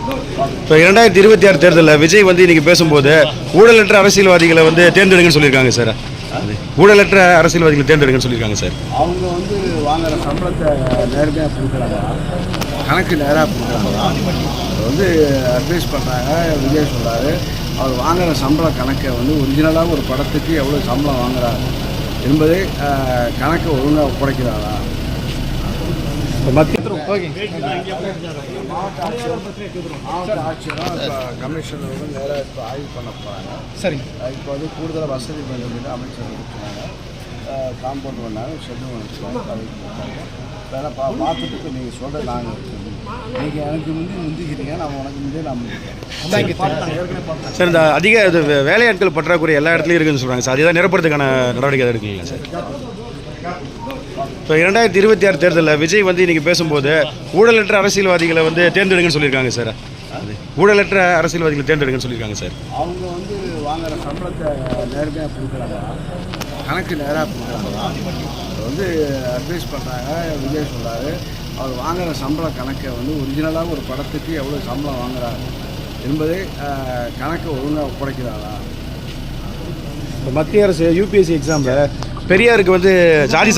இப்போ 2026 தேர்தலில் விஜய் வந்து இன்னைக்கு பேசும்போது ஊழலற்ற அரசியல்வாதிகளை வந்து தேர்ந்தெடுங்கன்னு சொல்லியிருக்காங்க சார். ஊழலற்ற அரசியல்வாதிகளை தேர்ந்தெடுங்கன்னு சொல்லியிருக்காங்க சார். அவங்க வந்து வாங்குற சம்பளத்தை நேர்மையாக கொடுக்குறாங்க, கணக்கு நேராக கொடுக்குறாங்க. வந்து அட்வைஸ் பண்ணுறாங்க. விஜய் சொல்கிறாரு, அவர் வாங்குகிற சம்பள கணக்கை வந்து ஒரிஜினலாக ஒரு படத்துக்கு எவ்வளோ சம்பளம் வாங்குறாரு என்பதை கணக்கை ஒழுங்காக ஒப்படைக்கிறாரா. மத்திய மாவட்ட ஆட்சியரும் இப்போ கமிஷனரும் நேராக இப்போ ஆய்வு பண்ண போகிறாங்க. சரி, இப்போ வந்து கூடுதலாக வசதி பண்ணுறது அமைச்சர் இருக்கிறாங்க. காம்பவுண்ட் பண்ணாங்க, ஷெட்யூல் வச்சுருக்காங்க. வேணா பார்த்துட்டு நீங்கள் சொல்கிற நாங்கள் நீங்கள் எனக்கு முந்திக்கிறீங்க, நான் உனக்கு முந்தைய நான் ஏற்கனவே சார், இந்த அதிக இது வேலையாட்கள் பற்றாக்குறை எல்லா இடத்துலையும் இருக்குன்னு சொல்கிறாங்க சார். அதுதான் நிரப்புறதுக்கான நடவடிக்கை எடுக்கீங்களா சார்? இப்போ 2026 தேர்தலில் விஜய் வந்து இன்னைக்கு பேசும்போது ஊழலற்ற அரசியல்வாதிகளை வந்து தேர்ந்தெடுங்கன்னு சொல்லியிருக்காங்க சார். ஊழலற்ற அரசியல்வாதிகளை தேர்ந்தெடுங்கன்னு சொல்லியிருக்காங்க சார். அவங்க வந்து வாங்குகிற சம்பளத்தை நேர்மையாக கொடுக்குறாங்க, கணக்கு நேராக கொடுக்குறாங்க. வந்து அட்வைஸ் பண்ணுறாங்க. விஜய் சொல்கிறாரு, அவர் வாங்குகிற சம்பள கணக்கை வந்து ஒரிஜினலாக ஒரு படத்துக்கு எவ்வளோ சம்பளம் வாங்குறாரு என்பதை கணக்கை ஒழுங்காக ஒப்படைக்கிறாரா. இப்போ மத்திய அரசு யூபிஎஸ்சி எக்ஸாமில் பெரியாருக்கு வந்து ஜாதி